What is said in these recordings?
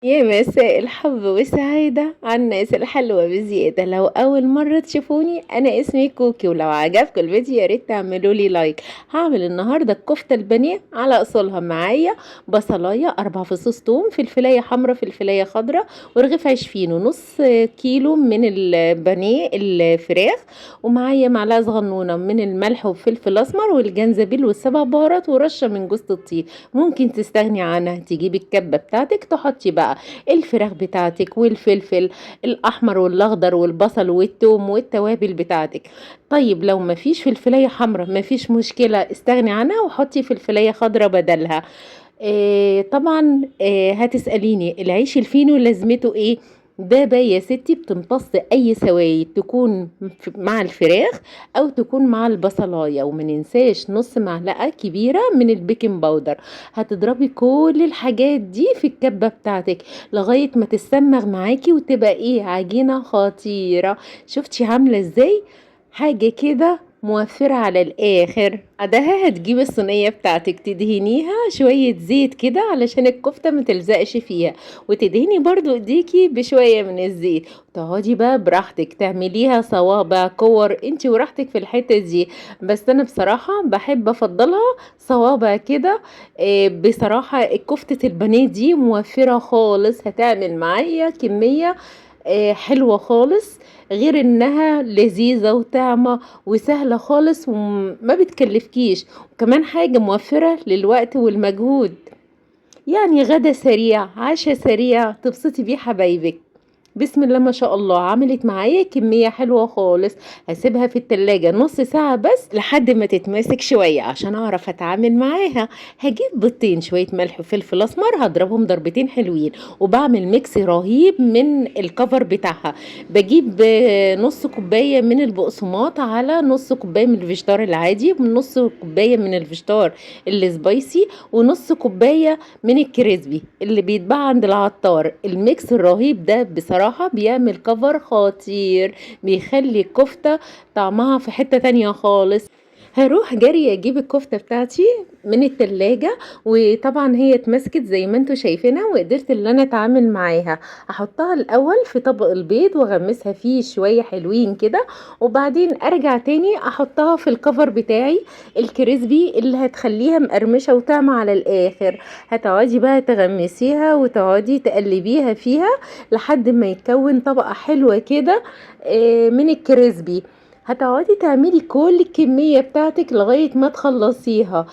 يا مساء الحب والسعادة على الناس الحلوة بزيادة. لو أول مرة تشوفوني أنا اسمي كوكي، ولو عجبكم الفيديو ياريت تعملوا لي لايك. هعمل النهاردة الكفتة البانيه على أصولها. معايا بصلاية 4 فصوص توم، فلفلاية حمرا فلفلاية خضرا، ورغيف عيش فينو، نص كيلو من البانيه الفراخ، ومعايا معلقة صغنونة من الملح والفلفل الأسمر والجنزبيل والسبع بهارات ورشة من جوز الطيب. ممكن تستغني عنها، تجيبي الكبة بتاعتك تحطي بقى الفراخ بتاعتك والفلفل الاحمر والاخضر والبصل والثوم والتوابل بتاعتك. طيب لو مفيش فلفلايه حمراء مفيش مشكله، استغني عنها وحطي فلفلايه خضراء بدلها. طبعا هتسأليني العيش الفينو لازمته ايه؟ ده بقى يا ستي بتمتص اي سوائل تكون مع الفراخ او تكون مع البصلايه. وما ننساش نص معلقه كبيره من البيكنج باودر. هتضربي كل الحاجات دي في الكبه بتاعتك لغايه ما تسمغ معاكي وتبقى ايه، عجينه خطيره. شفتي عامله ازاي؟ حاجه كده موفرة على الآخر. بعدها هتجيب الصينية بتاعتك تدهنيها شوية زيت كده علشان الكفتة متلزقش فيها، وتدهني برضو ايديكي بشوية من الزيت. تقعدي بقى براحتك تعمليها صوابع كور انتي وراحتك في الحتة دي، بس انا بصراحة بحب افضلها صوابع كده. بصراحة كفتة البانيه دي موفرة خالص، هتعمل معايا كمية حلوة خالص، غير انها لذيذة وطعمة وسهلة خالص وما بتكلفكيش، وكمان حاجة موفرة للوقت والمجهود. يعني غدا سريع عشاء سريع تبسطي بيه حبايبك. بسم الله ما شاء الله، عملت معايا كمية حلوة خالص. هسيبها في التلاجة نص ساعة بس لحد ما تتماسك شوية عشان اعرف اتعامل معاها. هجيب بيضتين، شوية ملح وفلفل اسمر، هضربهم ضربتين حلوين، وبعمل ميكس رهيب من الكفر بتاعها. بجيب نص كوباية من البقسماط على نص كوباية من الفيجيتار العادي، ونص كوباية من الفيجيتار السبايسي، ونص كوباية من الكريسبي اللي بيتباع عند العطار. الميكس الرهيب ده بصراحة بيعمل كفر خطير، بيخلي الكفتة طعمها في حتة تانية خالص. هروح جري اجيب الكفتة بتاعتي من التلاجة، وطبعا هي اتمسكت زي ما انتوا شايفينها وقدرت ان انا اتعامل معاها. احطها الاول في طبق البيض واغمسها فيه شوية حلوين كده، وبعدين ارجع تاني احطها في الكفر بتاعي الكريسبي اللي هتخليها مقرمشة وطعمة على الاخر. هتقعدي بقى تغمسيها وتقعدي تقلبيها فيها لحد ما يتكون طبقة حلوة كده من الكريسبي. هتقعدي تعملي كل الكمية بتاعتك لغاية ما تخلصيها.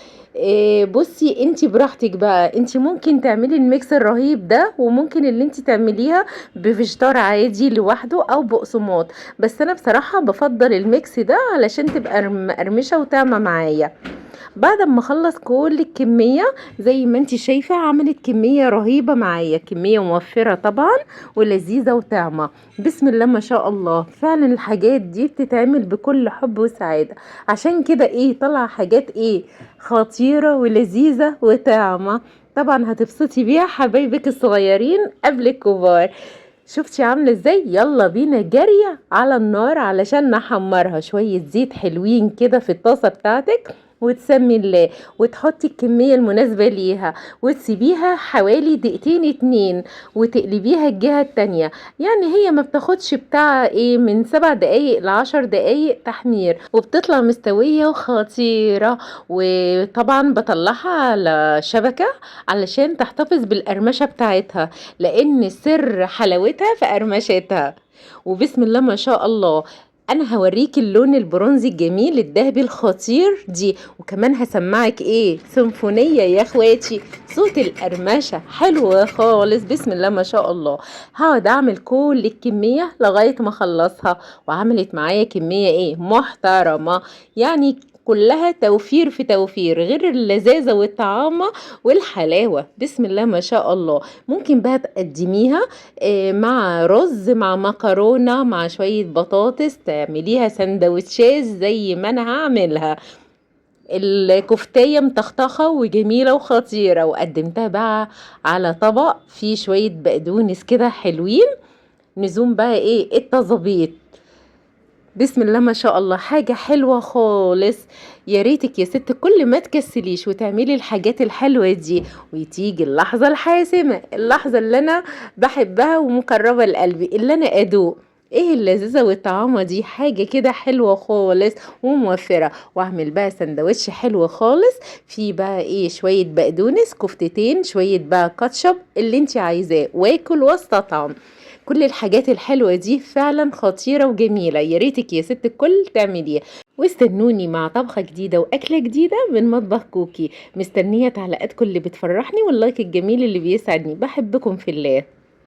بصي انتي براحتك بقى، انتي ممكن تعملي الميكس الرهيب ده، وممكن اللي انتي تعمليها بفيجيتار عادي لوحده او بقسماط، بس انا بصراحة بفضل الميكس ده علشان تبقى مقرمشة وطعمة معايا. بعد ما اخلص كل الكمية زي ما انتي شايفة عملت كمية رهيبة معايا، كمية موفرة طبعا ولذيذة وطعمة. بسم الله ما شاء الله، فعلا الحاجات دي بتتعمل بكل حب وسعادة. عشان كده ايه طلع حاجات ايه خطيرة ولذيذة وطعمة. طبعا هتبسطي بيها حبايبك الصغيرين قبل الكبار. شفتي عامله ازاي؟ يلا بينا جري على النار علشان نحمرها. شويه زيت حلوين كده في الطاسه بتاعتك، وتسمي الله، وتحطي الكمية المناسبة ليها، وتسيبيها حوالي دقيقتين اتنين، وتقلبيها الجهة التانية. يعني هي ما بتاخدش بتاع ايه من 7 دقايق ل10 دقايق تحمير، وبتطلع مستوية وخطيرة. وطبعا بطلعها على شبكة علشان تحتفظ بالقرمشة بتاعتها، لان سر حلاوتها في قرمشتها. وبسم الله ما شاء الله، انا هوريك اللون البرونزي الجميل الذهبي الخطير دي، وكمان هسمعك ايه سيمفونية يا اخواتي، صوت القرمشة حلو خالص. بسم الله ما شاء الله. هقعد اعمل كل الكمية لغاية ما اخلصها، وعملت معايا كمية ايه محترمة. يعني كلها توفير في توفير، غير اللذاذة والطعامة والحلاوة. بسم الله ما شاء الله. ممكن بقى تقدميها مع رز مع مكرونة مع شوية بطاطس، تعمليها سندوتشات زي ما انا هعملها. الكفتية مطخطخة وجميلة وخطيرة، وقدمتها بقى على طبق فيه شوية بقدونس كده حلوين. نزوم بقى ايه التظابيط. بسم الله ما شاء الله، حاجة حلوة خالص. يا ريتك يا ست كل ما تكسليش وتعملي الحاجات الحلوة دي، وتيجي اللحظة الحاسمة، اللحظة اللي أنا بحبها ومقربة لقلبي، اللي أنا أدوق ايه اللذيذة والطعامة دي، حاجة كده حلوة خالص وموفرة. واعمل بقى سندوتش حلو خالص، فيه بقى ايه شوية بقدونس، كفتتين، شوية بقى كاتشب، اللي انت عايزاه، واكل واستطعم. كل الحاجات الحلوة دي فعلا خطيرة وجميلة، يا ريتك يا ست الكل تعمليها. واستنوني مع طبخة جديدة وأكلة جديدة من مطبخ كوكي. مستنية تعليقاتكم اللي بتفرحني واللايك الجميل اللي بيسعدني. بحبكم في الله.